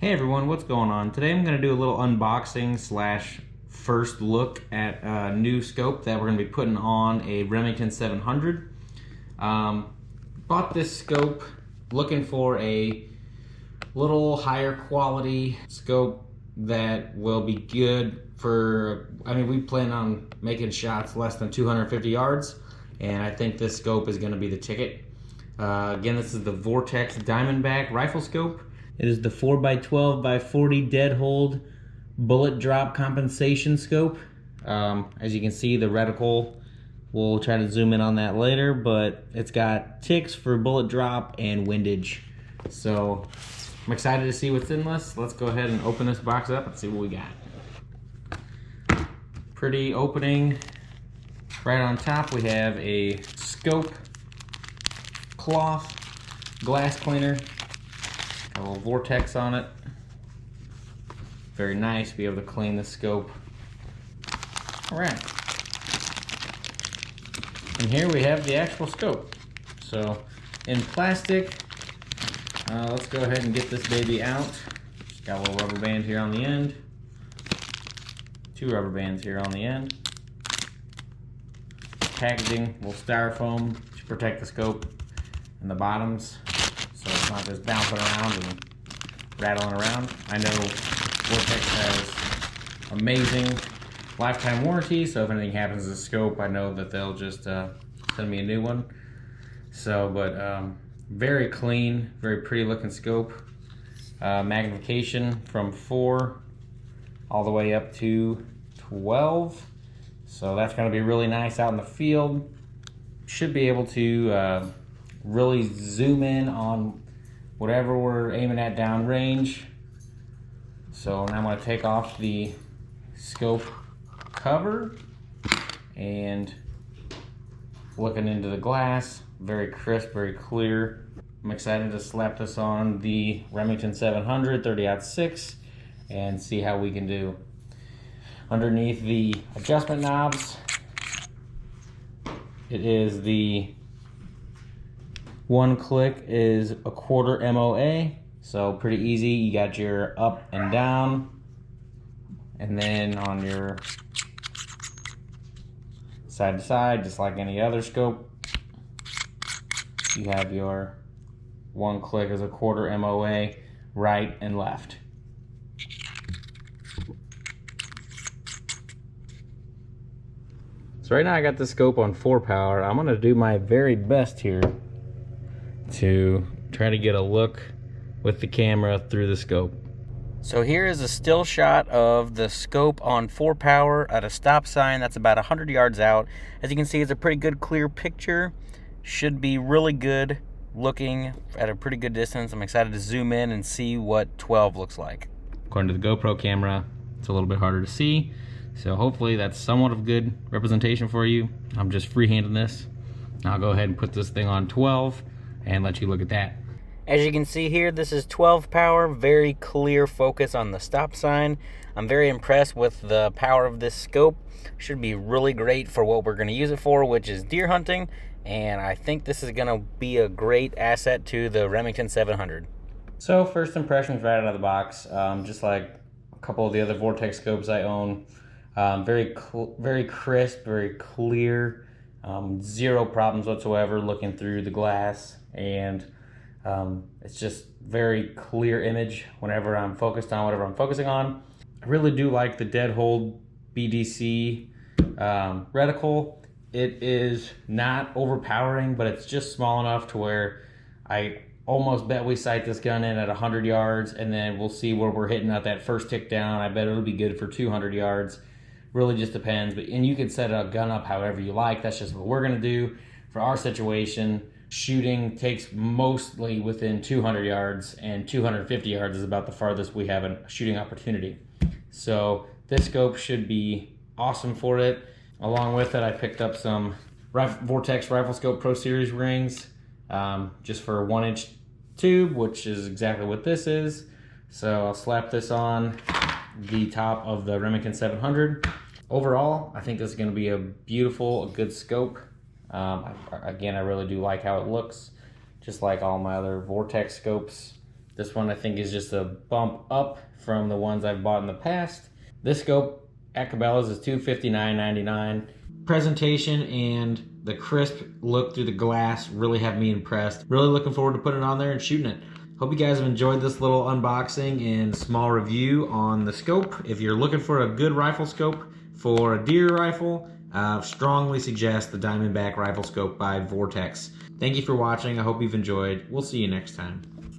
Hey everyone, what's going on? Today I'm going to do a little unboxing slash first look at a new scope that we're going to be putting on a Remington 700. Bought this scope looking for a little higher quality scope that will be good for, we plan on making shots less than 250 yards, and I think this scope is going to be the ticket. Again, this is the Vortex Diamondback rifle scope. It is the 4x12x40 dead hold bullet drop compensation scope. As you can see, the reticle, we'll try to zoom in on that later, but it's got ticks for bullet drop and windage. So I'm excited to see what's in this. Let's go ahead and open this box up and see what we got. Pretty opening. Right on top we have a scope cloth glass cleaner. Got a little Vortex on it. Very nice to be able to clean the scope. Alright. And here we have the actual scope. So, in plastic, let's go ahead and get this baby out. Just got a little rubber band here on the end. Two rubber bands here on the end. Packaging, a little styrofoam to protect the scope and the bottoms, so it's not just bouncing around and rattling around. I know Vortex has amazing lifetime warranty, so if anything happens to the scope, I know that they'll just send me a new one. So, but very clean, very pretty looking scope. Magnification from 4 all the way up to 12. So that's going to be really nice out in the field. Should be able to really zoom in on whatever we're aiming at downrange. So now I'm going to take off the scope cover and looking into the glass. Very crisp, very clear. I'm excited to slap this on the Remington 700 30-06 and see how we can do. Underneath the adjustment knobs, it is the one click is a quarter MOA, so pretty easy. You got your up and down, and then on your side to side, just like any other scope, you have your one click as a quarter MOA, right and left. So right now I got the scope on 4 power. I'm gonna do my very best here to try to get a look with the camera through the scope. So here is a still shot of the scope on 4 power at a stop sign that's about 100 yards out. As you can see, it's a pretty good clear picture. Should be really good looking at a pretty good distance. I'm excited to zoom in and see what 12 looks like. According to the GoPro camera, it's a little bit harder to see. So hopefully that's somewhat of good representation for you. I'm just freehanding this. I'll go ahead and put this thing on 12 and let you look at that. As you can see here, this is 12 power, very clear focus on the stop sign. I'm very impressed with the power of this scope. Should be really great for what we're gonna use it for, which is deer hunting. And I think this is gonna be a great asset to the Remington 700. So first impressions right out of the box, just like a couple of the other Vortex scopes I own. Very crisp, very clear, zero problems whatsoever looking through the glass, and it's just very clear image whenever I'm focused on whatever I'm focusing on. I really do like the dead hold BDC reticle. It is not overpowering, but it's just small enough to where I almost bet we sight this gun in at 100 yards, and then we'll see where we're hitting at that first tick down. I bet it'll be good for 200 yards. Really just depends, and you can set a gun up however you like. That's just what we're gonna do. For our situation, shooting takes mostly within 200 yards, and 250 yards is about the farthest we have a shooting opportunity. So this scope should be awesome for it. Along with it, I picked up some Vortex Rifle Scope Pro Series rings, just for a 1-inch tube, which is exactly what this is. So I'll slap this on the top of the Remington 700. Overall, I think this is going to be a beautiful, a good scope. Again, I really do like how it looks, just like all my other Vortex scopes. This one I think is just a bump up from the ones I've bought in the past. This scope at Cabela's is $259.99. Presentation and the crisp look through the glass really have me impressed. Really looking forward to putting it on there and shooting it. Hope you guys have enjoyed this little unboxing and small review on the scope. If you're looking for a good rifle scope for a deer rifle, strongly suggest the Diamondback rifle scope by Vortex. Thank you for watching. I hope you've enjoyed. We'll see you next time.